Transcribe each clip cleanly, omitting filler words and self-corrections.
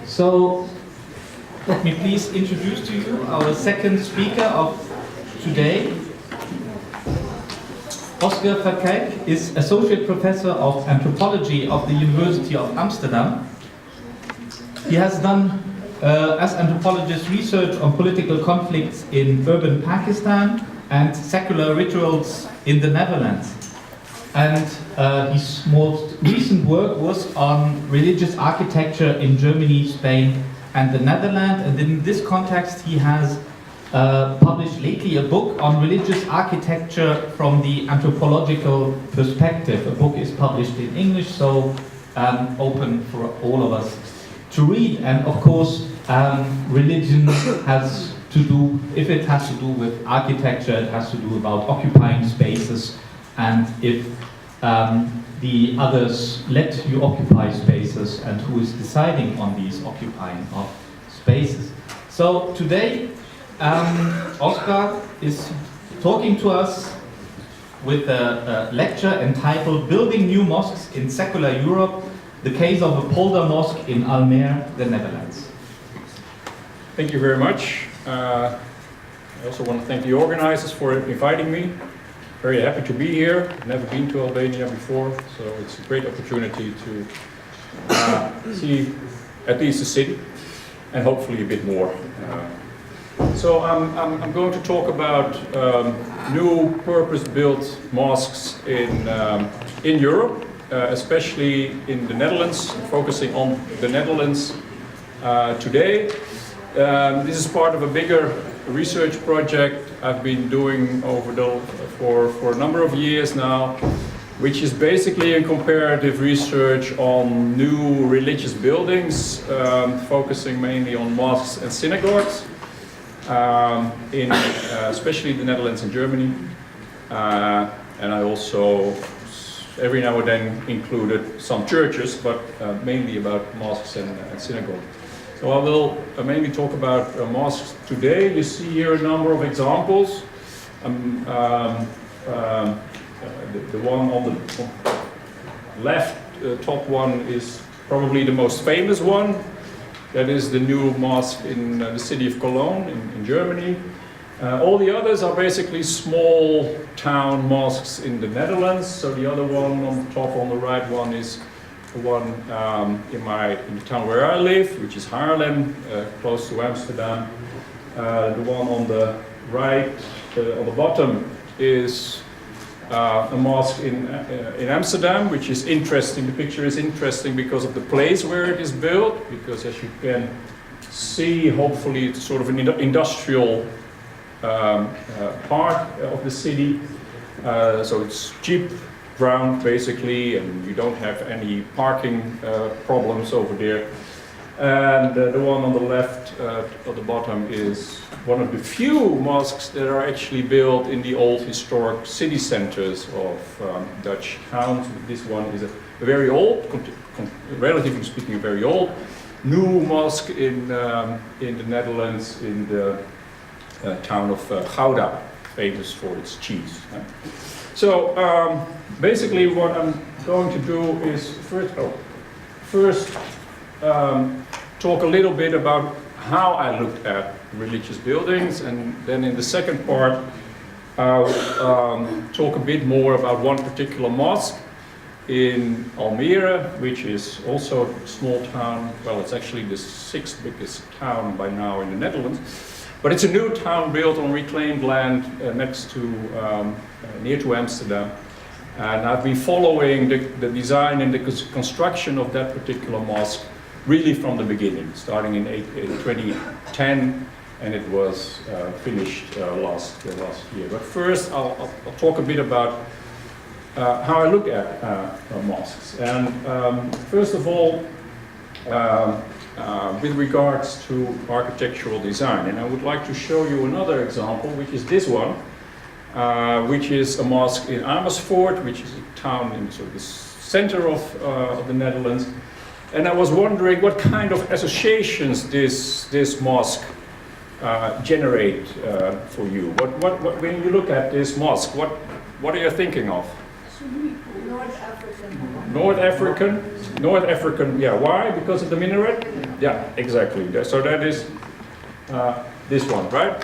So, let me please introduce to you our second speaker of today. Oskar Verkaaik is Associate Professor of Anthropology of the University of Amsterdam. He has done, as anthropologist, research on political conflicts in urban Pakistan and secular rituals in the Netherlands. And his most recent work was on religious architecture in Germany, Spain, and the Netherlands. And in this context, he has published lately a book on religious architecture from the Anthropological Perspective. A book is published in English, so open for all of us to read. And of course, religion has to do, if it has to do with architecture, it has to do about occupying spaces, and if the others let you occupy spaces, and who is deciding on these occupying of spaces. So today, Oskar is talking to us with a lecture entitled Building New Mosques in Secular Europe, the case of a Polder mosque in Almere, the Netherlands. Thank you very much. I also want to thank the organizers for inviting me. Very happy to be here. I've never been to Albania before, so it's a great opportunity to see at least the city and hopefully a bit more. So I'm going to talk about new purpose-built mosques in Europe, especially in the Netherlands, focusing on the Netherlands today. This is part of a bigger research project I've been doing for a number of years now, which is basically a comparative research on new religious buildings, focusing mainly on mosques and synagogues, in especially the Netherlands and Germany. And I also every now and then included some churches, but mainly about mosques and synagogues. So I will mainly talk about mosques today. You see here a number of examples. The one on the left, top one, is probably the most famous one. That is the new mosque in the city of Cologne in Germany. All the others are basically small town mosques in the Netherlands. So the other one on the top, on the right one, is the one in the town where I live, which is Haarlem, close to Amsterdam. The one on the right, on the bottom, is a mosque in Amsterdam, which is interesting. The picture is interesting because of the place where it is built, because as you can see, hopefully it's sort of an industrial part of the city. So it's cheap ground basically, and you don't have any parking problems over there. And the one on the left at the bottom is one of the few mosques that are actually built in the old historic city centers of Dutch towns. This one is a very old, relatively speaking, a very old new mosque in the Netherlands, in the town of Gouda, famous for its cheese. So basically what I'm going to do is first talk a little bit about how I looked at religious buildings, and then in the second part I'll talk a bit more about one particular mosque in Almere, which is also a small town. Well, it's actually the sixth biggest town by now in the Netherlands. But it's a new town built on reclaimed land next to, near to Amsterdam. And I've been following the design and the construction of that particular mosque really from the beginning, starting in 2010, and it was finished last year. But first, I'll talk a bit about how I look at mosques. And first of all, with regards to architectural design. And I would like to show you another example, which is this one, which is a mosque in Amersfoort, which is a town in sort of the center of the Netherlands. And I was wondering what kind of associations this mosque generate for you. When you look at this mosque, what are you thinking of? North African. North African? North African, yeah, why? Because of the minaret? Yeah, exactly. So that is this one, right?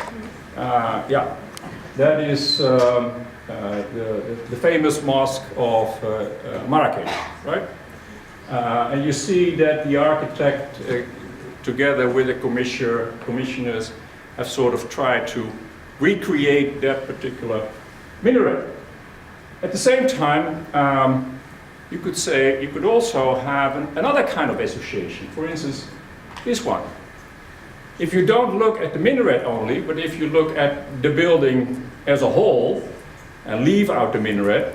Yeah, that is the famous mosque of Marrakesh, right? And you see that the architect, together with the commissioners, have sort of tried to recreate that particular minaret. At the same time, you could also have another kind of association. For instance, this one. If you don't look at the minaret only, but if you look at the building as a whole and leave out the minaret,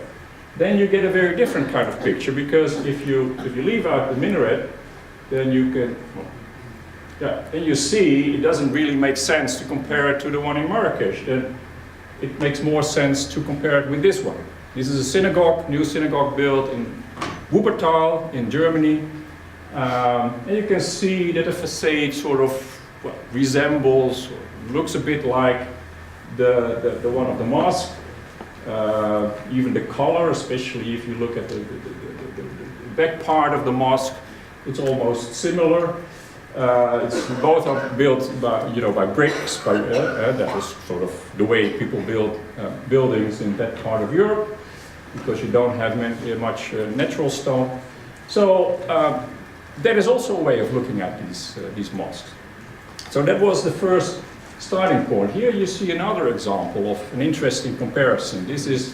then you get a very different kind of picture, because if you leave out the minaret, then you can, then you see it doesn't really make sense to compare it to the one in Marrakesh. Then it makes more sense to compare it with this one. This is a synagogue, new synagogue built in Wuppertal in Germany. And you can see that the facade sort of resembles, or looks a bit like the one of the mosque. Even the color, especially if you look at the back part of the mosque, it's almost similar. Both are built by bricks. That is sort of the way people build buildings in that part of Europe, because you don't have much natural stone. So that is also a way of looking at these mosques. So that was the first starting point. Here you see another example of an interesting comparison. This is,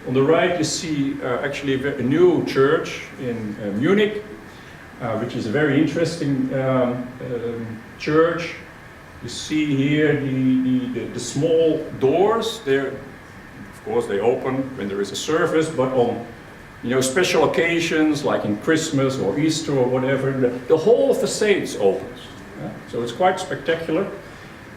on the right you see actually a new church in Munich, which is a very interesting church. You see here the small doors. Of course they open when there is a service, but on special occasions like in Christmas or Easter or whatever, the whole facade opens. So it's quite spectacular.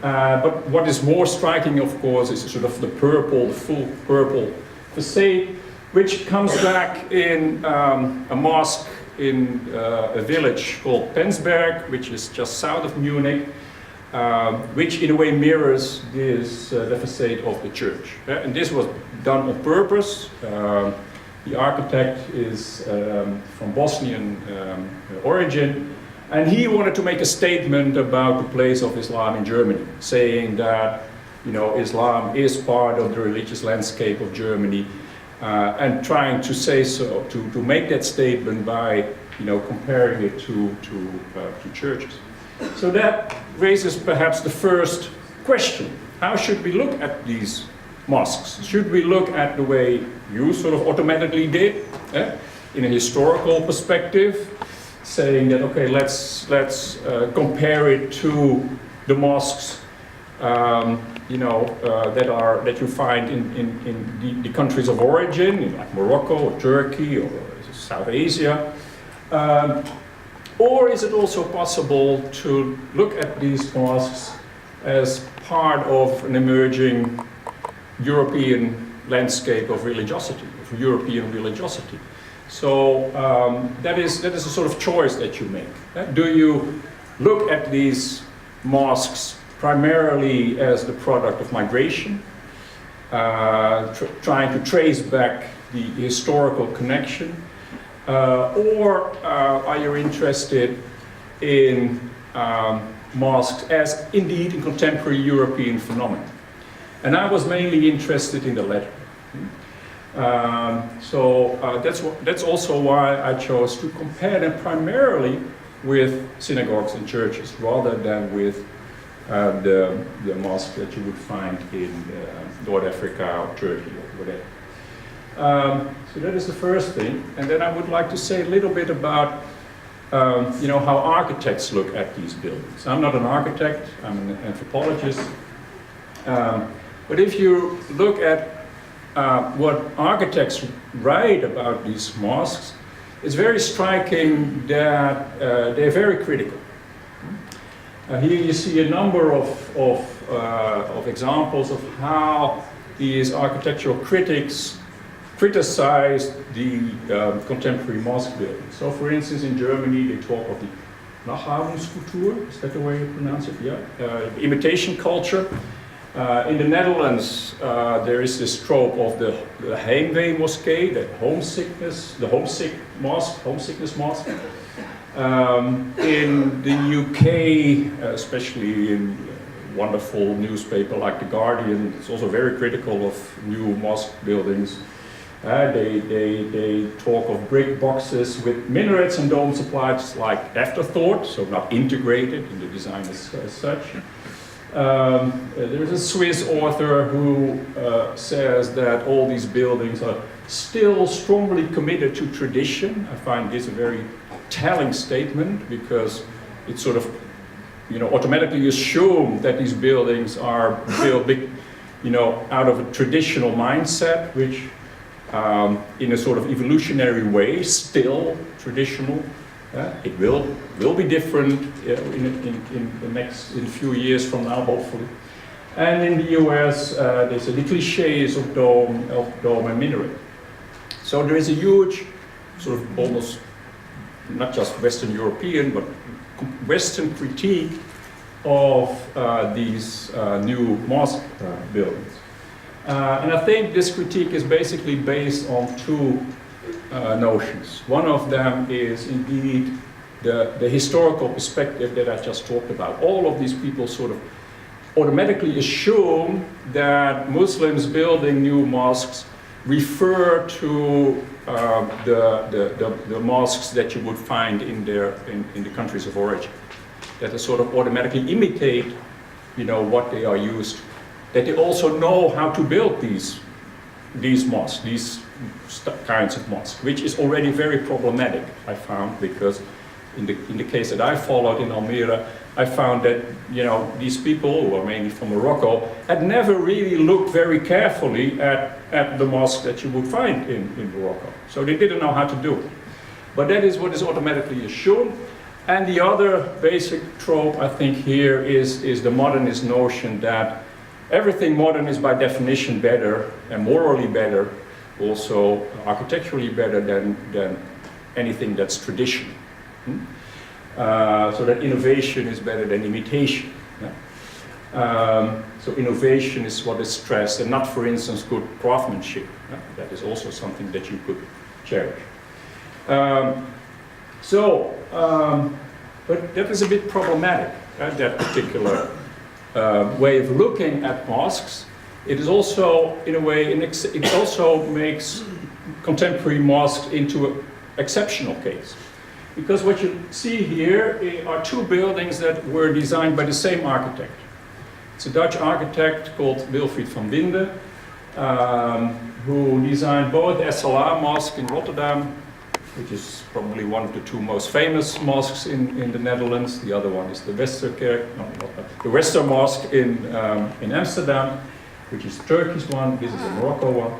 But what is more striking, of course, is sort of the full purple facade, which comes back in a mosque in a village called Penzberg, which is just south of Munich, which in a way mirrors the facade of the church. And this was done on purpose. The architect is from Bosnian origin. And he wanted to make a statement about the place of Islam in Germany, saying that Islam is part of the religious landscape of Germany, and trying to say so, to make that statement by comparing it to churches. So that raises perhaps the first question: how should we look at these mosques? Should we look at the way you sort of automatically did, in a historical perspective, saying that okay, let's compare it to the mosques that you find in the countries of origin, like Morocco or Turkey or South Asia, or is it also possible to look at these mosques as part of an emerging European landscape of religiosity, of European religiosity? So that is a sort of choice that you make. Do you look at these mosques primarily as the product of migration, trying to trace back the historical connection, or are you interested in mosques as indeed in contemporary European phenomena? And I was mainly interested in the latter. That's also why I chose to compare them primarily with synagogues and churches, rather than with the mosque that you would find in North Africa or Turkey or whatever. So that is the first thing, and then I would like to say a little bit about how architects look at these buildings. I'm not an architect; I'm an anthropologist. But if you look at what architects write about these mosques, it's very striking that they're very critical. Here you see a number of examples of how these architectural critics criticized the contemporary mosque buildings. So for instance, in Germany they talk of the Nachahmungskultur, is that the way you pronounce it? Yeah, imitation culture. In the Netherlands, there is this trope of the Heimwee Mosque, the homesickness mosque. In the UK, especially in a wonderful newspaper like The Guardian, it's also very critical of new mosque buildings. They talk of brick boxes with minarets and domes applied like afterthought, so not integrated in the design as such. There's a Swiss author who says that all these buildings are still strongly committed to tradition. I find this a very telling statement because it sort of, automatically assume that these buildings are built, out of a traditional mindset, which, in a sort of evolutionary way, still traditional. It will be different in a few years from now, hopefully. And in the US, there's the cliches of dome and minaret. So there is a huge, sort of almost not just Western European, but Western critique of these new mosque buildings. And I think this critique is basically based on two notions. One of them is indeed the historical perspective that I just talked about. All of these people sort of automatically assume that Muslims building new mosques refer to the mosques that you would find in the countries of origin. That they sort of automatically imitate, what they are used to. That they also know how to build these mosques, these kinds of mosques, which is already very problematic, I found, because in the case that I followed in Almere, I found that these people, who are mainly from Morocco, had never really looked very carefully at the mosque that you would find in Morocco. So they didn't know how to do it. But that is what is automatically assumed. And the other basic trope, I think, here is the modernist notion that everything modern is by definition better and morally better, also architecturally better than anything that's traditional. So that innovation is better than imitation. So innovation is what is stressed, and not, for instance, good craftsmanship. That is also something that you could cherish. But that is a bit problematic, that particular way of looking at mosques. It is also, in a way, it also makes contemporary mosques into an exceptional case. Because what you see here are two buildings that were designed by the same architect. It's a Dutch architect called Wilfried van Winde, who designed both the SLA Mosque in Rotterdam, which is probably one of the two most famous mosques in the Netherlands. The other one is the the Wester Mosque in Amsterdam, which is the Turkish one. This is the Morocco one.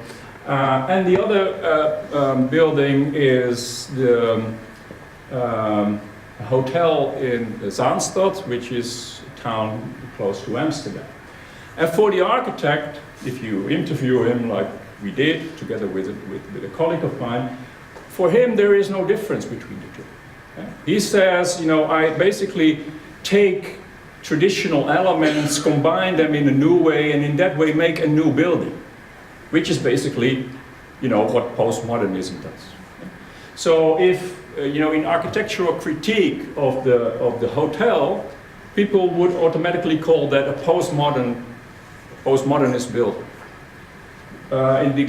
And the other building is the hotel in Zaanstad, which is a town close to Amsterdam. And for the architect, if you interview him like we did, together with a colleague of mine, for him there is no difference between the two. He says, I basically take traditional elements, combine them in a new way, and in that way make a new building, which is basically, what postmodernism does. So if, in architectural critique of the hotel, people would automatically call that a postmodernist building. In the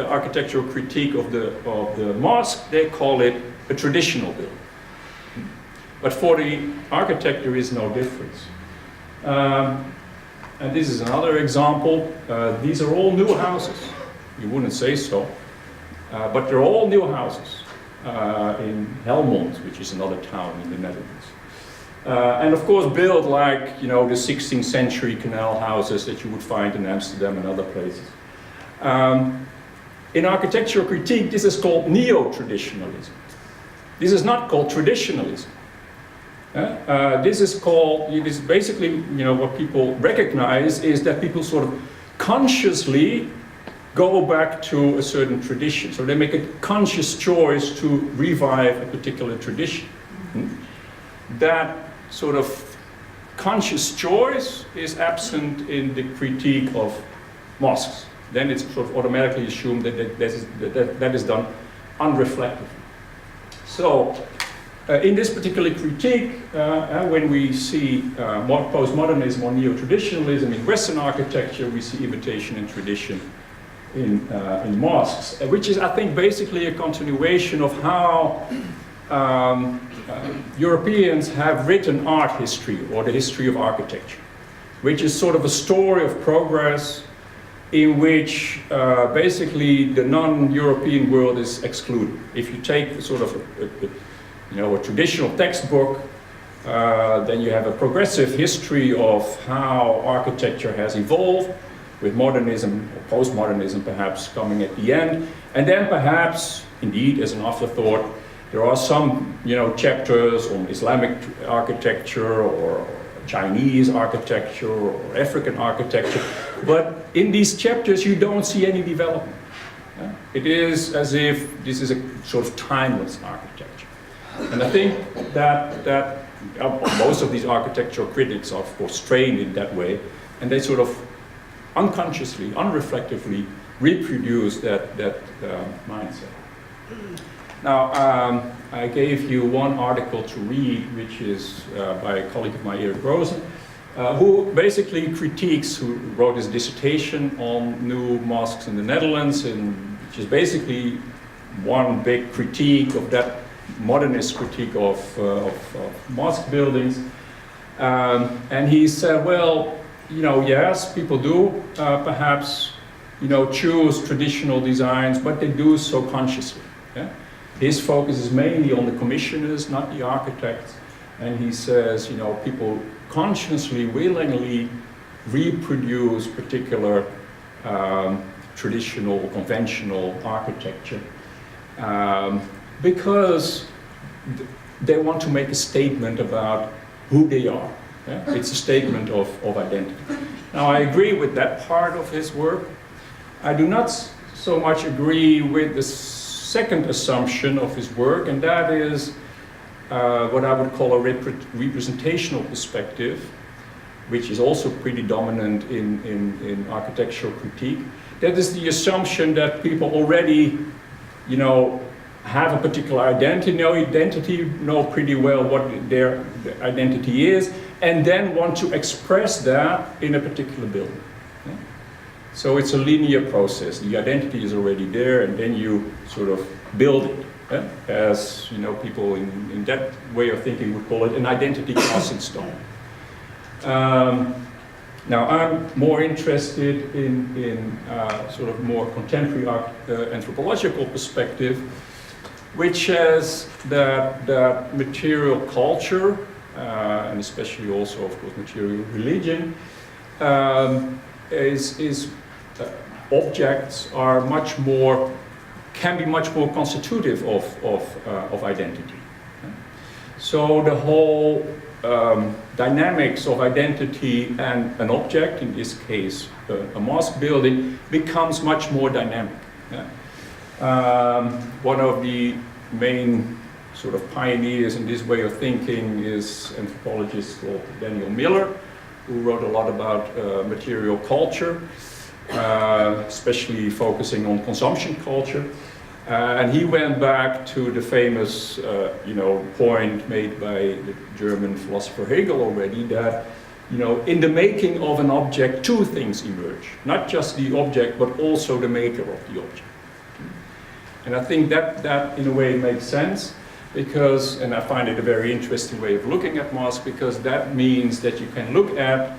architectural critique of the mosque, they call it a traditional building. But for the architect, there is no difference. And this is another example. These are all new houses. You wouldn't say so, but they're all new houses in Helmond, which is another town in the Netherlands. And of course built like, the 16th century canal houses that you would find in Amsterdam and other places. In architectural critique, this is called neo-traditionalism. This is not called traditionalism. This is basically, what people recognize is that people sort of consciously go back to a certain tradition. So they make a conscious choice to revive a particular tradition. That sort of conscious choice is absent in the critique of mosques. Then it's sort of automatically assumed that is done unreflectively. So, in this particular critique, when we see postmodernism or neo-traditionalism in Western architecture, we see imitation and tradition in mosques, which is, I think, basically a continuation of how Europeans have written art history, or the history of architecture, which is sort of a story of progress in which basically the non-European world is excluded. If you take sort of a traditional textbook, then you have a progressive history of how architecture has evolved, with modernism or postmodernism perhaps coming at the end, and then perhaps, indeed, as an afterthought, there are some chapters on Islamic architecture or Chinese architecture or African architecture, but in these chapters you don't see any development. It is as if this is a sort of timeless architecture. And I think that most of these architectural critics are, of course, trained in that way, and they sort of unconsciously, unreflectively reproduce that mindset. Now, I gave you one article to read, which is by a colleague of mine, Erik Rosen, who basically critiques, who wrote his dissertation on new mosques in the Netherlands, and which is basically one big critique of that modernist critique of mosque buildings. And he said, well, yes, people do perhaps, choose traditional designs, but they do so consciously. Yeah? His focus is mainly on the commissioners, not the architects. And he says, people consciously, willingly reproduce particular traditional or conventional architecture because they want to make a statement about who they are. Yeah? It's a statement of identity. Now, I agree with that part of his work. I do not so much agree with the second assumption of his work, and that is what I would call a representational perspective, which is also pretty dominant in architectural critique. That is the assumption that people already, have a particular identity, know pretty well what their identity is, and then want to express that in a particular building. Yeah? So it's a linear process. The identity is already there, and then you sort of build it. Yeah? As people in that way of thinking would call it an identity cast in stone. Now I'm more interested in sort of more contemporary anthropological perspective, which says that material culture, and especially also, of course, material religion, objects are can be much more constitutive of identity. So the whole dynamics of identity and an object, in this case a mosque building, becomes much more dynamic. One of the main sort of pioneers in this way of thinking is an anthropologist called Daniel Miller, who wrote a lot about material culture, especially focusing on consumption culture. And he went back to the famous point made by the German philosopher Hegel already, that in the making of an object, two things emerge. Not just the object, but also the maker of the object. And I think that in a way makes sense, because, and I find it a very interesting way of looking at mosques, because that means that you can look at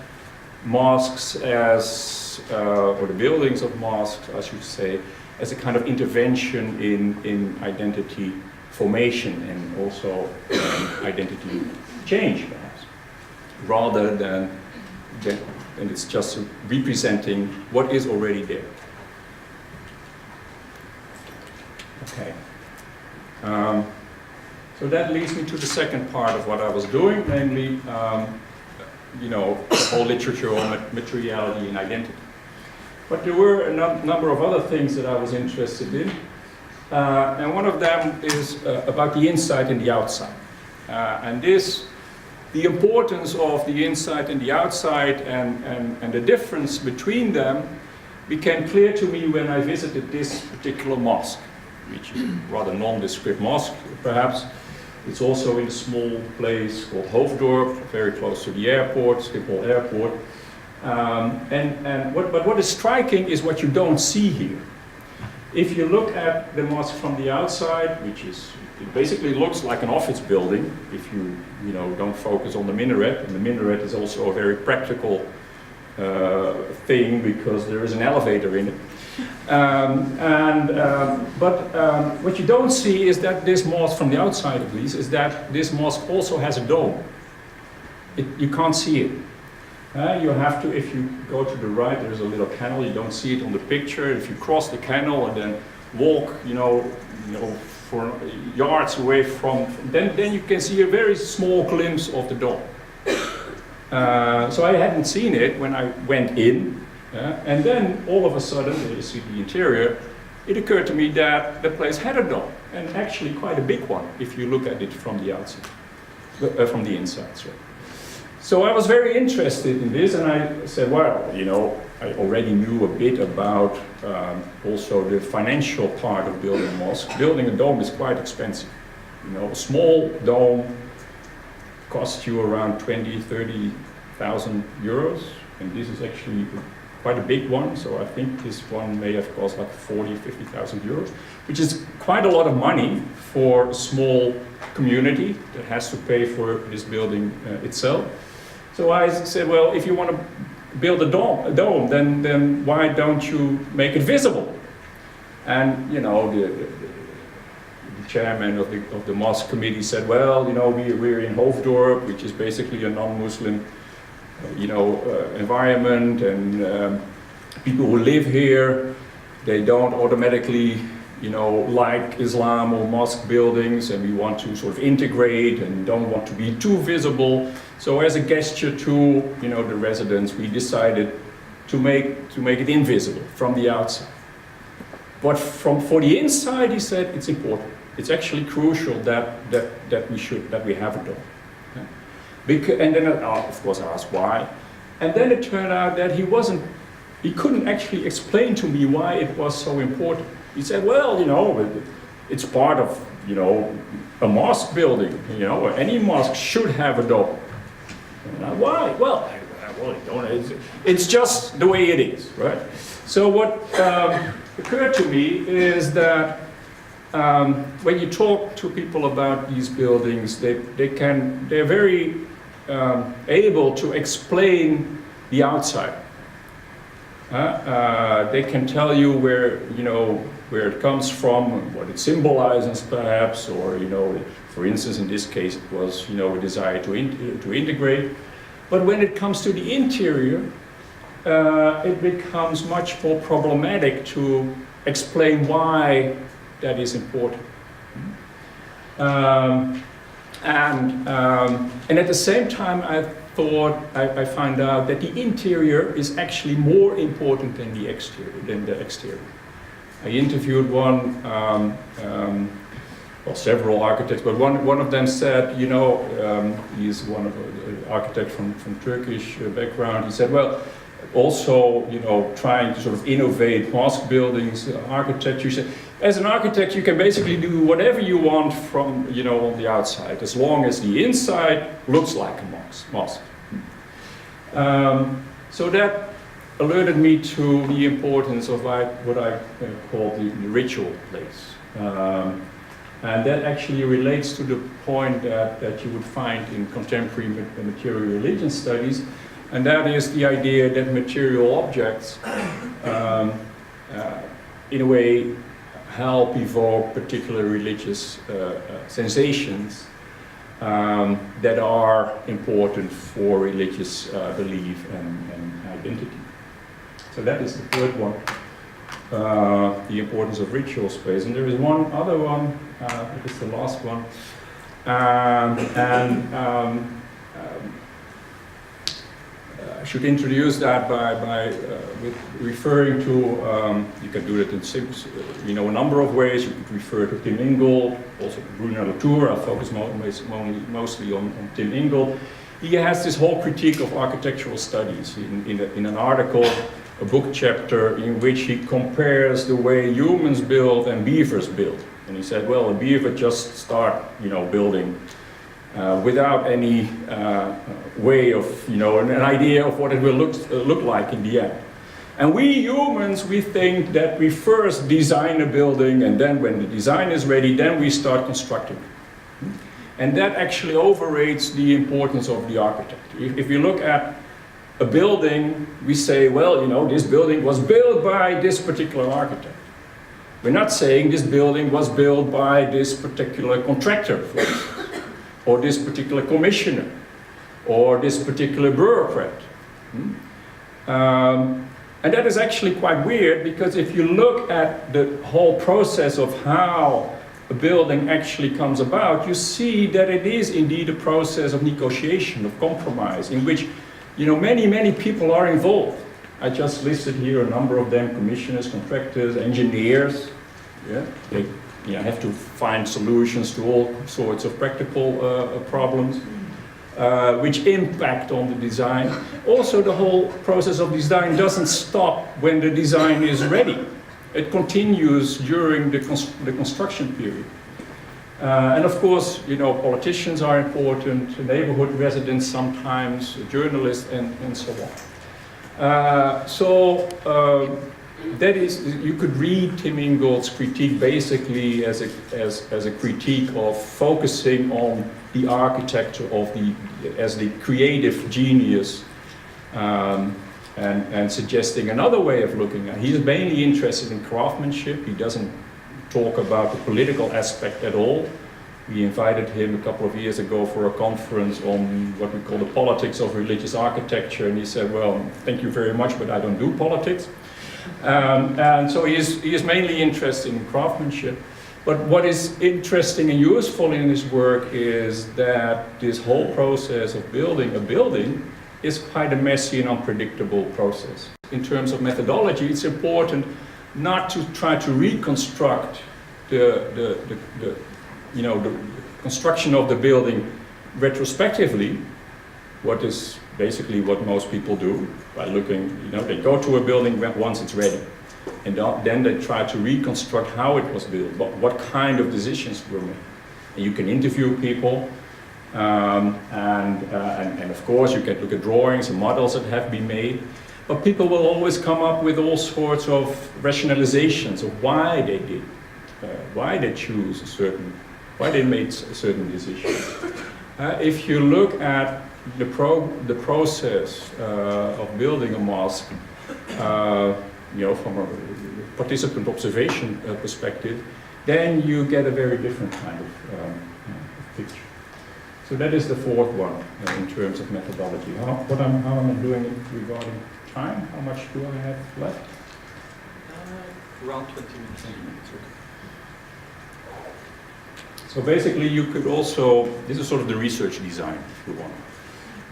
mosques as, or the buildings of mosques, I should say, as a kind of intervention in identity formation and also identity change, perhaps, rather than and it's just representing what is already there. Okay. So that leads me to the second part of what I was doing, namely, the whole literature on materiality and identity. But there were a number of other things that I was interested in, and one of them is about the inside and the outside. And this the importance of the inside and the outside and the difference between them became clear to me when I visited this particular mosque, which is a rather nondescript mosque, perhaps. It's also in a small place called Hoofddorp, very close to the airport, Schiphol Airport. But what is striking is what you don't see here. If you look at the mosque from the outside, it basically looks like an office building if you don't focus on the minaret, and the minaret is also a very practical thing because there is an elevator in it. What you don't see is that this mosque, from the outside at least, is that this mosque also has a dome. You can't see it. You have to, if you go to the right, there's a little canal, you don't see it on the picture. If you cross the canal and then walk, for yards away then you can see a very small glimpse of the dome. So I hadn't seen it when I went in, and then all of a sudden, you see the interior, it occurred to me that the place had a dome, and actually quite a big one if you look at it from the outside, from the inside. Sorry. So I was very interested in this, and I said, well, I already knew a bit about also the financial part of building a mosque. Building a dome is quite expensive. A small dome costs you around 30,000 euros, and this is actually quite a big one, so I think this one may have cost like 50,000 euros, which is quite a lot of money for a small community that has to pay for this building itself. So I said, well, if you want to build a dome, then why don't you make it visible? And the chairman of the mosque committee said, well, we're in Hoofddorp, which is basically a non-Muslim, environment, and people who live here, they don't automatically, like Islam or mosque buildings, and we want to sort of integrate and don't want to be too visible. So as a gesture to, the residents, we decided to make it invisible from the outside. But for the inside, he said, it's important. It's actually crucial that we have a dome. Okay? And then, of course, I asked why. And then it turned out that he couldn't actually explain to me why it was so important. He said, well, it's part of, a mosque building. Any mosque should have a dome. And why? Well, it's just the way it is, right? So what occurred to me is that when you talk to people about these buildings, they're very able to explain the outside. They can tell you where it comes from, what it symbolizes, perhaps, or for instance, in this case, it was a desire to integrate. But when it comes to the interior, it becomes much more problematic to explain why that is important. And at the same time, I found out that the interior is actually more important than the exterior. I interviewed several architects, but one of them said, he's one of the architect from Turkish background. He said, well, also, trying to sort of innovate mosque buildings, architecture. He said, as an architect, you can basically do whatever you want from, on the outside, as long as the inside looks like a mosque. So that alerted me to the importance of what I call the ritual place. And that actually relates to the point that you would find in contemporary material religion studies, and that is the idea that material objects, in a way, help evoke particular religious sensations that are important for religious belief and identity. So that is the third one, the importance of ritual space. And there is one other one, it is the last one, should introduce that with referring to, you can do it in a number of ways. You could refer to Tim Ingold, also Bruno Latour. I'll focus mostly on Tim Ingold. He has this whole critique of architectural studies in an article, a book chapter, in which he compares the way humans build and beavers build. And he said, well, a beaver just start, building without any way of, an idea of what it will look like in the end. And we humans, we think that we first design a building, and then when the design is ready, then we start constructing. And that actually overrates the importance of the architect. If you look at a building, we say, well, this building was built by this particular architect. We're not saying this building was built by this particular contractor, for instance, or this particular commissioner, or this particular bureaucrat. And that is actually quite weird, because if you look at the whole process of how a building actually comes about, you see that it is indeed a process of negotiation, of compromise, in which many people are involved. I just listed here a number of them: commissioners, contractors, engineers. Yeah, they have to find solutions to all sorts of practical problems, which impact on the design. Also, the whole process of design doesn't stop when the design is ready. It continues during the construction period. And of course, politicians are important, neighborhood residents sometimes, journalists, and so on. That is, you could read Tim Ingold's critique basically as a critique of focusing on the architecture as the creative genius, and suggesting another way of looking at it. He's mainly interested in craftsmanship. He doesn't talk about the political aspect at all. We invited him a couple of years ago for a conference on what we call the politics of religious architecture, and he said, well, thank you very much, but I don't do politics. And so he is mainly interested in craftsmanship. But what is interesting and useful in his work is that this whole process of building a building is quite a messy and unpredictable process. In terms of methodology, it's important not to try to reconstruct the construction of the building retrospectively, what is basically what most people do by looking, they go to a building once it's ready, and then they try to reconstruct how it was built, what kind of decisions were made. And you can interview people, and of course you can look at drawings and models that have been made, but people will always come up with all sorts of rationalizations of why they did, why they why they made certain decisions. If you look at the process of building a mosque, from a participant observation perspective, then you get a very different kind of picture. So that is the fourth one in terms of methodology. How am I doing it regarding time? How much do I have left? Around 20 minutes. 20 minutes, okay. So basically you could also, this is sort of the research design, if you want.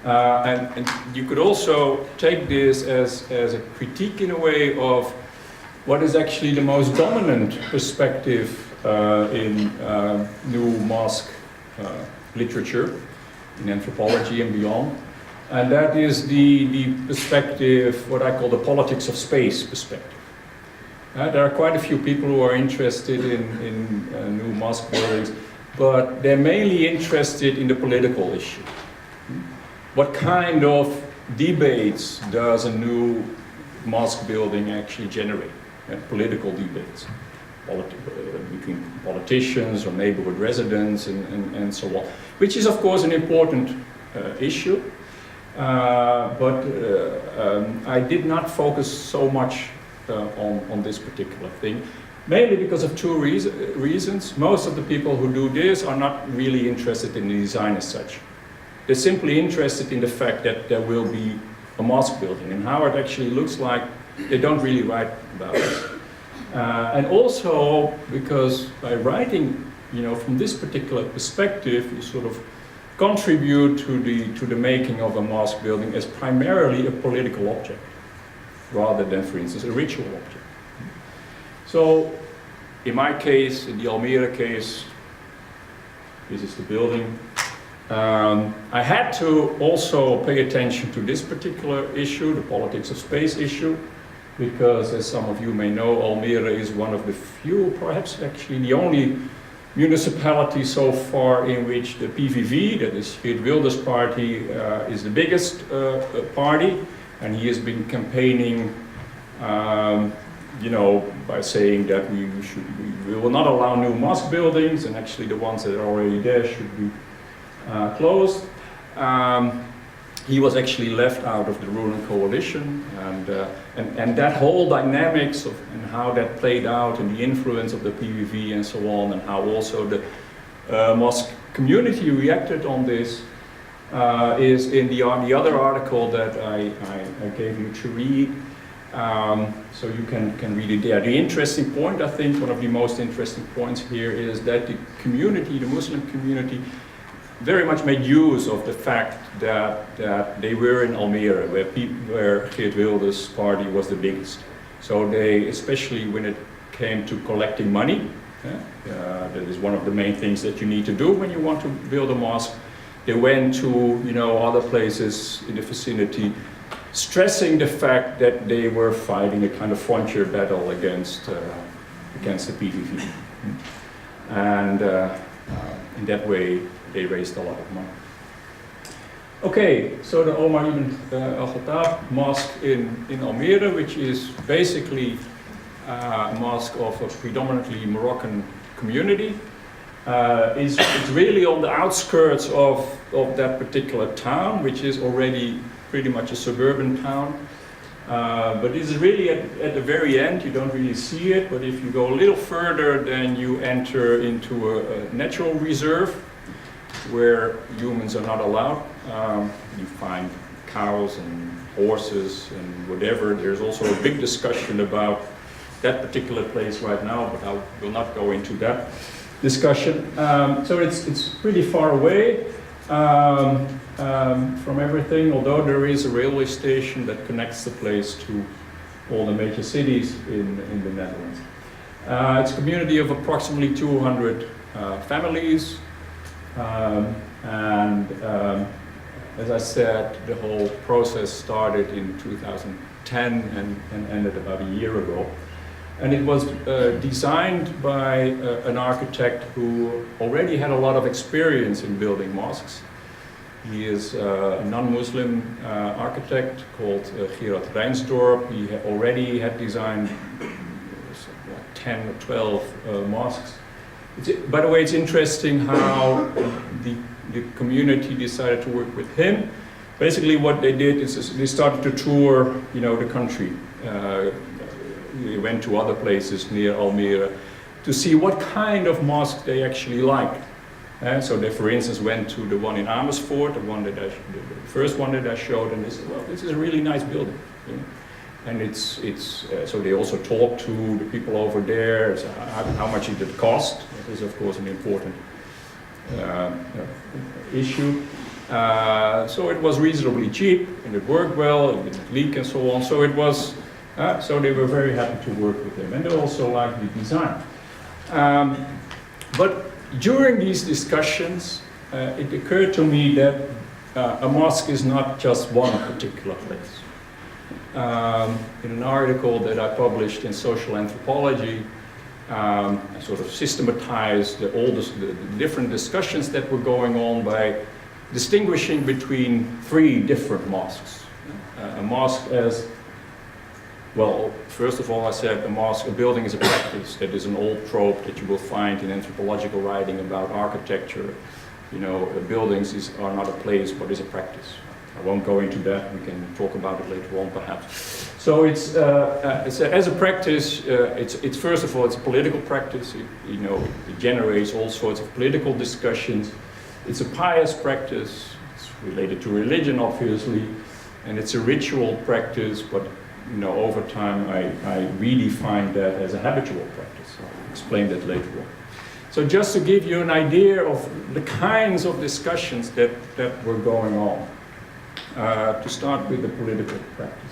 And you could also take this as a critique in a way of what is actually the most dominant perspective in new mosque literature, in anthropology and beyond. And that is the perspective, what I call the politics of space perspective. There are quite a few people who are interested in new mosque buildings, but they're mainly interested in the political issue. What kind of debates does a new mosque building actually generate? Political debates between politicians or neighborhood residents and so on, which is of course an important issue, but I did not focus so much on this particular thing, mainly because of two reasons. Most of the people who do this are not really interested in the design as such. They're simply interested in the fact that there will be a mosque building, and how it actually looks like, they don't really write about it. And also because by writing, from this particular perspective, you sort of contribute to the making of a mosque building as primarily a political object, rather than, for instance, a ritual object. So, in my case, in the Almere case, this is the building. I had to also pay attention to this particular issue, the politics of space issue, because as some of you may know, Almere is one of the few, perhaps actually the only municipality so far in which the PVV, that is Geert Wilders' party, is the biggest party, and he has been campaigning, by saying that we will not allow new mosque buildings, and actually the ones that are already there should be closed. He was actually left out of the ruling coalition, and that whole dynamics and how that played out and the influence of the PVV and so on, and how also the mosque community reacted on this is in the other article that I gave you to read. So you can read it there. The interesting point, I think, one of the most interesting points here is that the community, the Muslim community, very much made use of the fact that they were in Almere, where Geert Wilders' party was the biggest. So they, especially when it came to collecting money, that is one of the main things that you need to do when you want to build a mosque. They went to other places in the vicinity, stressing the fact that they were fighting a kind of frontier battle against the PVV, and in that way they raised a lot of money. Okay, so the Omar ibn al-Khattab Mosque in Almere, which is basically a mosque of a predominantly Moroccan community, is really on the outskirts of that particular town, which is already pretty much a suburban town. But it's really at the very end. You don't really see it, but if you go a little further, then you enter into a natural reserve where humans are not allowed. You find cows and horses and whatever. There's also a big discussion about that particular place right now, but I will not go into that discussion. So it's pretty far away from everything, although there is a railway station that connects the place to all the major cities in the Netherlands. It's a community of approximately 200 families, and as I said, the whole process started in 2010 and ended about a year ago. And it was designed by an architect who already had a lot of experience in building mosques. He is a non-Muslim architect called Gerard Reinsdorp. He already had designed 10 or 12 mosques. By the way, it's interesting how the community decided to work with him. Basically what they did is they started to tour the country. They went to other places near Almere to see what kind of mosque they actually liked. So they, for instance, went to the one in Amersfoort, the first one that I showed, and they said, well, this is a really nice building. And so they also talked to the people over there, so how much did it cost? That is, of course, an important issue. So it was reasonably cheap, and it worked well, it didn't leak and so on. So it was, so they were very happy to work with him, and they also liked the design. But during these discussions, it occurred to me that a mosque is not just one particular place. In an article that I published in Social Anthropology, I sort of systematized all the different discussions that were going on by distinguishing between three different mosques. A mosque as, well, first of all I said a building is a practice. That is an old trope that you will find in anthropological writing about architecture. Buildings are not a place, but is a practice. I won't go into that, we can talk about it later on perhaps. So it's as a practice, it's first of all, it's a political practice. It generates all sorts of political discussions. It's a pious practice, it's related to religion obviously, and it's a ritual practice, but over time I redefine that as a habitual practice. I'll explain that later on. So just to give you an idea of the kinds of discussions that were going on. To start with the political practice.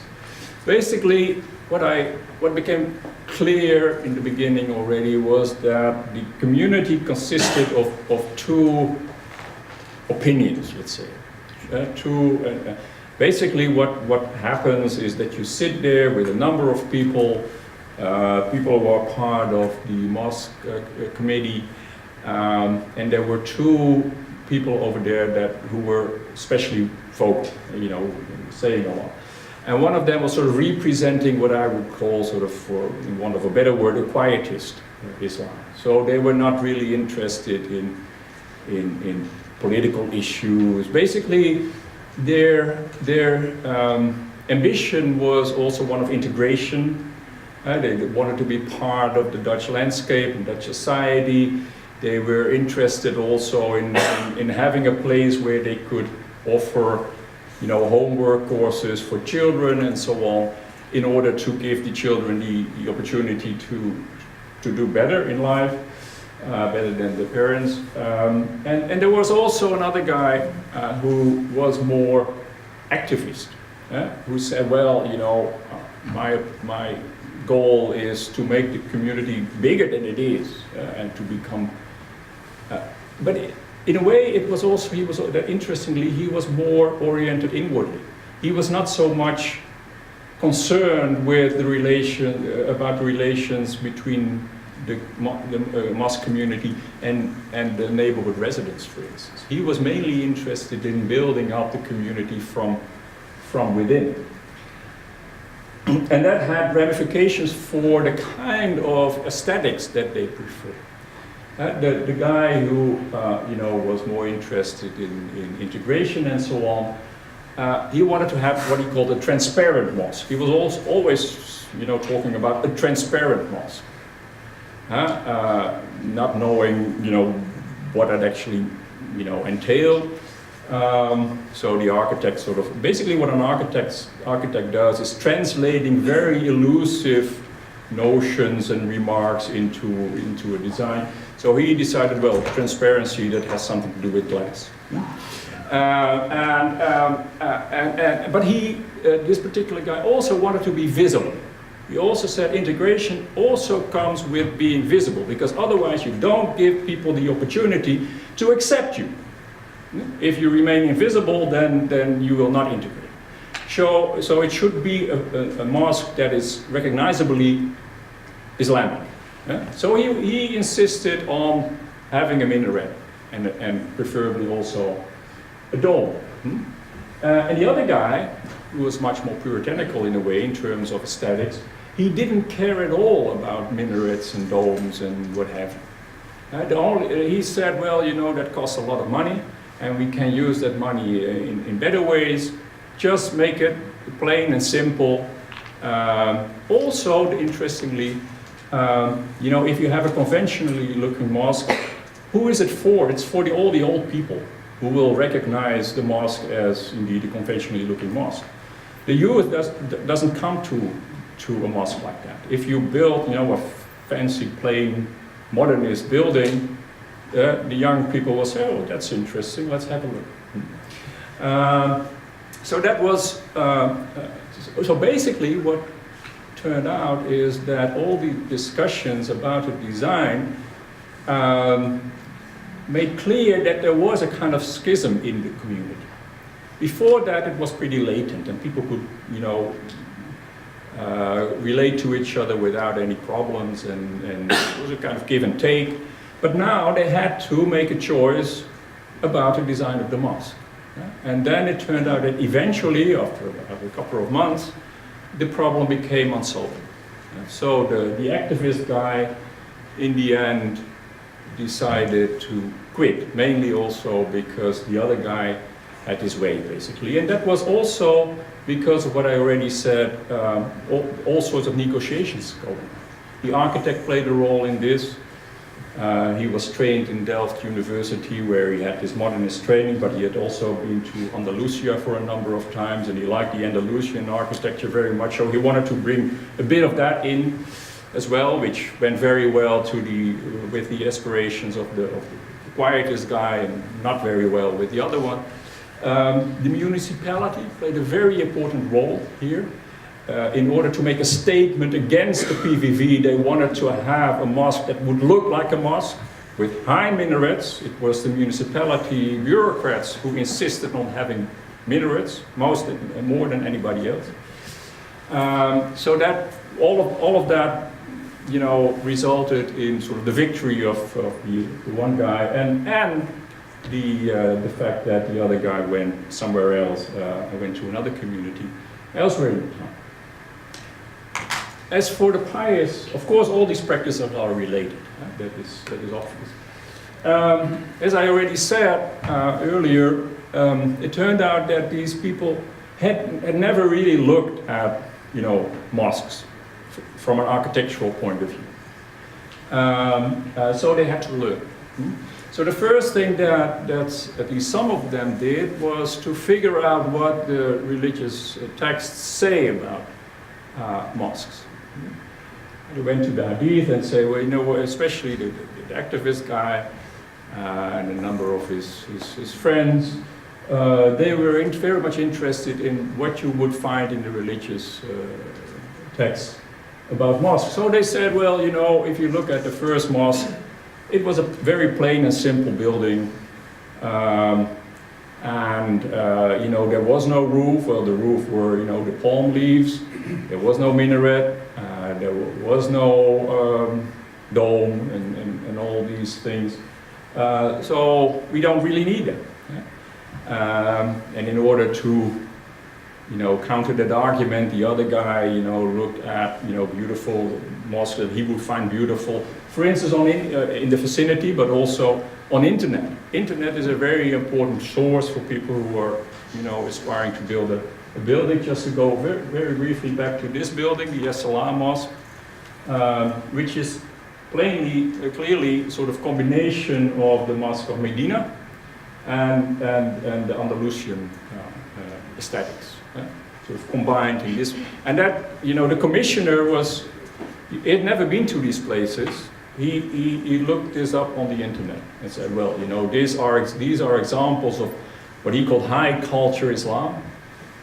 Basically, what became clear in the beginning already was that the community consisted of two opinions, let's say. Basically, what happens is that you sit there with a number of people, people who are part of the mosque committee, and there were two people over there who were especially vocal, saying a lot. And one of them was sort of representing what I would call sort of, for in want of a better word, a quietist Islam. So they were not really interested in political issues. Basically, their ambition was also one of integration. They wanted to be part of the Dutch landscape and Dutch society. They were interested also in having a place where they could offer, homework courses for children and so on, in order to give the children the opportunity to do better in life, better than the parents. And there was also another guy who was more activist, who said, well, my goal is to make the community bigger than it is, and to become. But in a way, it was also, interestingly, he was more oriented inwardly. He was not so much concerned with the relations between the mosque community and the neighborhood residents, for instance. He was mainly interested in building up the community from within. And that had ramifications for the kind of aesthetics that they preferred. The guy who was more interested in integration and so on, he wanted to have what he called a transparent mosque. He was always talking about a transparent mosque, not knowing what it actually entailed. So the architect sort of, basically what an architect does is translating very elusive notions and remarks into a design. So he decided, well, transparency, that has something to do with glass. But this particular guy also wanted to be visible. He also said integration also comes with being visible, because otherwise you don't give people the opportunity to accept you. If you remain invisible, then you will not integrate. So it should be a mosque that is recognizably Islamic. So he insisted on having a minaret and preferably also a dome. And the other guy, who was much more puritanical in a way in terms of aesthetics, he didn't care at all about minarets and domes and what have you. He said, well, that costs a lot of money, and we can use that money in better ways. Just make it plain and simple. Also, interestingly, if you have a conventionally looking mosque, who is it for? It's for all the old people who will recognize the mosque as indeed a conventionally looking mosque. The youth doesn't come to a mosque like that. If you build, a fancy, plain, modernist building, the young people will say, oh, that's interesting, let's have a look. So that was, so basically what turned out is that all the discussions about the design made clear that there was a kind of schism in the community. Before that, it was pretty latent, and people could, relate to each other without any problems, and it was a kind of give and take. But now they had to make a choice about the design of the mosque. And then it turned out that eventually, after a couple of months, the problem became unsolvable. So the activist guy, in the end, decided to quit, mainly also because the other guy had his way, basically. And that was also because of what I already said, all sorts of negotiations going on. The architect played a role in this. He was trained in Delft University, where he had this modernist training, but he had also been to Andalusia for a number of times, and he liked the Andalusian architecture very much, so he wanted to bring a bit of that in. as well, which went very well with the aspirations of the quietest guy and not very well with the other one. The municipality played a very important role here. In order to make a statement against the PVV, they wanted to have a mosque that would look like a mosque with high minarets. It was the municipality bureaucrats who insisted on having minarets, more than anybody else. So that all of that, you know, resulted in sort of the victory of the one guy, and the fact that the other guy went somewhere else, went to another community elsewhere in the town. As for the pious, of course, all these practices are related. That is obvious. As I already said earlier, it turned out that these people had never really looked at, you know, mosques from an architectural point of view. So they had to learn. So the first thing that at least some of them did was to figure out what the religious texts say about mosques. They went to the Hadith and say, well, you know, especially the activist guy and a number of his friends, they were very much interested in what you would find in the religious texts about mosques. So they said, well, you know, if you look at the first mosque, it was a very plain and simple building, you know, there was no roof. Well, the roof were, you know, the palm leaves. There was no minaret. There was no dome and all these things. So we don't really need them. And in order to, you know, counter that argument, the other guy, you know, looked at, you know, beautiful mosques that he would find beautiful, for instance, in the vicinity, but also on internet. Internet is a very important source for people who are, you know, aspiring to build a building. Just to go very, very briefly back to this building, the As-Salam Mosque, which is clearly sort of combination of the Mosque of Medina and the Andalusian aesthetics, sort of combined in this. And that, you know, the commissioner he had never been to these places. He looked this up on the internet and said, well, you know, these are examples of what he called high culture Islam,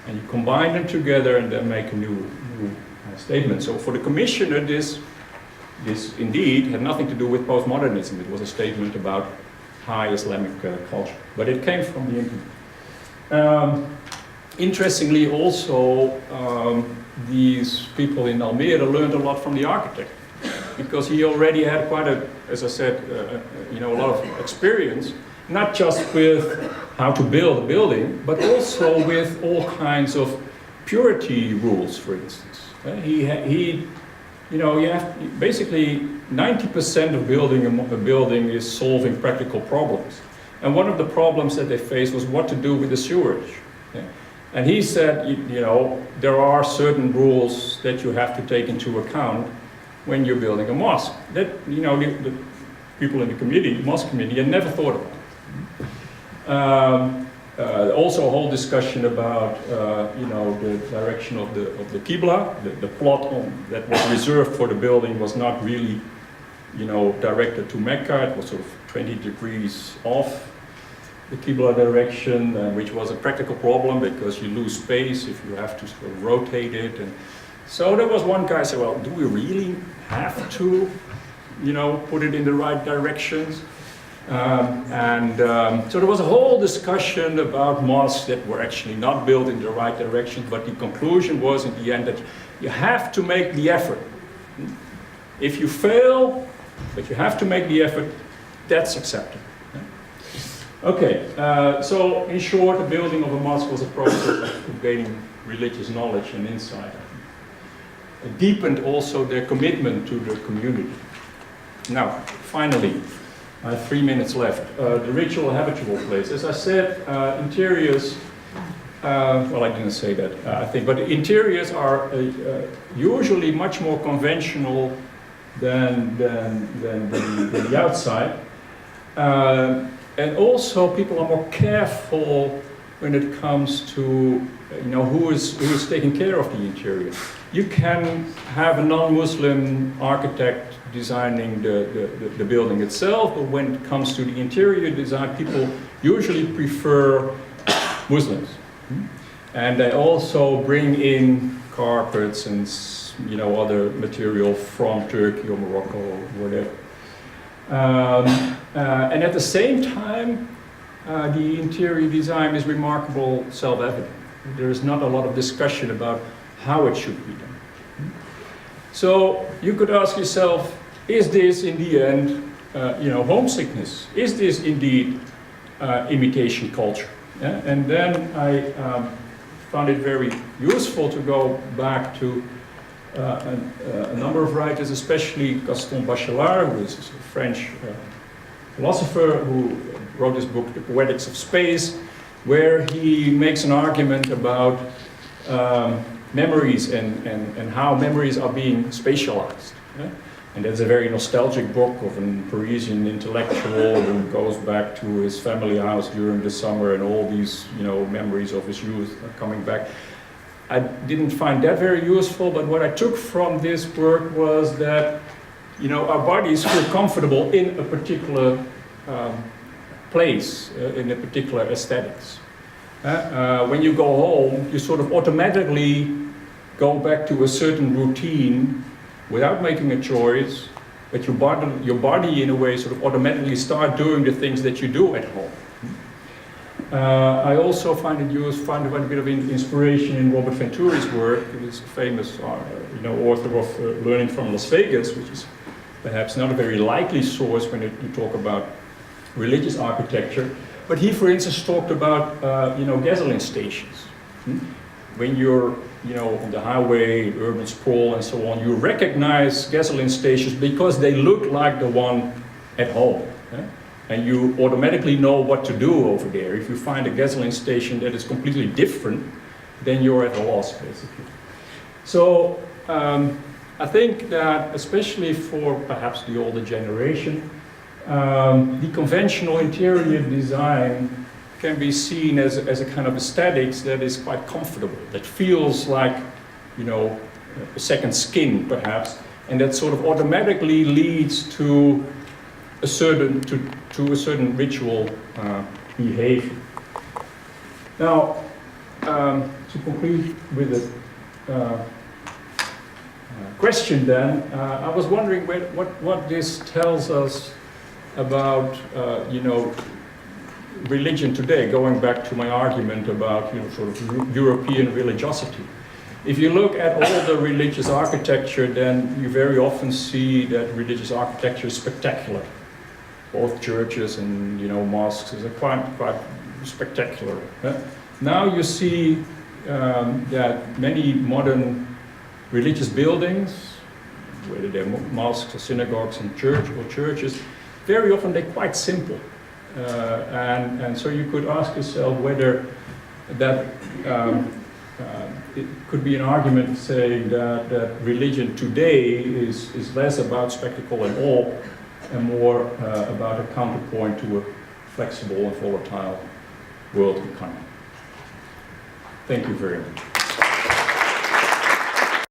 and you combine them together and then make a new statement. So for the commissioner, this indeed had nothing to do with postmodernism. It was a statement about high Islamic culture, but it came from the internet. Interestingly, also, these people in Almere learned a lot from the architect, because he already had quite as I said, you know, a lot of experience, not just with how to build a building, but also with all kinds of purity rules, for instance. You know, you have basically 90% of building a building is solving practical problems. And one of the problems that they faced was what to do with the sewerage. And he said, you know, there are certain rules that you have to take into account when you're building a mosque. That, you know, the people in the committee, mosque committee, had never thought about. Also a whole discussion about, you know, the direction of the Qibla. The plot that was reserved for the building was not really, you know, directed to Mecca. It was sort of 20 degrees off the Qibla direction, which was a practical problem because you lose space if you have to sort of rotate it. And so there was one guy said, well, do we really have to, you know, put it in the right directions? So there was a whole discussion about mosques that were actually not built in the right direction, but the conclusion was in the end that you have to make the effort. If you fail, but you have to make the effort, that's acceptable. Okay, so in short, the building of a mosque was a process of gaining religious knowledge and insight. It deepened also their commitment to the community. Now, finally, I have 3 minutes left. The ritual habitable place. As I said, interiors, well, I didn't say that, I think, but the interiors are usually much more conventional than the outside. And also people are more careful when it comes to who is taking care of the interior. You can have a non-Muslim architect designing the building itself, but when it comes to the interior design, people usually prefer Muslims. And they also bring in carpets and other material from Turkey or Morocco or whatever. And at the same time, the interior design is remarkable self-evident. There is not a lot of discussion about how it should be done. So you could ask yourself, is this in the end, homesickness? Is this indeed imitation culture? Yeah? And then I found it very useful to go back to a number of writers, especially Gaston Bachelard, who is a French philosopher who wrote this book, The Poetics of Space, where he makes an argument about memories and how memories are being spatialized. Yeah? And that's a very nostalgic book of a Parisian intellectual who goes back to his family house during the summer, and all these memories of his youth are coming back. I didn't find that very useful, but what I took from this work was that our bodies feel comfortable in a particular place, in a particular aesthetics. When you go home, you sort of automatically go back to a certain routine without making a choice, but your body in a way sort of automatically start doing the things that you do at home. I also find quite a bit of inspiration in Robert Venturi's work. He is a famous author of Learning from Las Vegas, which is perhaps not a very likely source when you talk about religious architecture. But he, for instance, talked about gasoline stations. When you're on the highway, urban sprawl and so on, you recognize gasoline stations because they look like the one at home. Yeah? And you automatically know what to do over there. If you find a gasoline station that is completely different, then you're at a loss, basically. So I think that, especially for perhaps the older generation, the conventional interior design can be seen as a kind of aesthetics that is quite comfortable, that feels like, a second skin, perhaps, and that sort of automatically leads to a certain ritual behavior. Now, to conclude with a question then, I was wondering what this tells us about, religion today, going back to my argument about, sort of European religiosity. If you look at all the religious architecture, then you very often see that religious architecture is spectacular. Both churches and mosques are quite spectacular. Now you see that many modern religious buildings, whether they're mosques or synagogues and churches, very often they're quite simple. And so you could ask yourself whether that it could be an argument saying that religion today is less about spectacle and awe and more about a counterpoint to a flexible and volatile world economy. Thank you very much.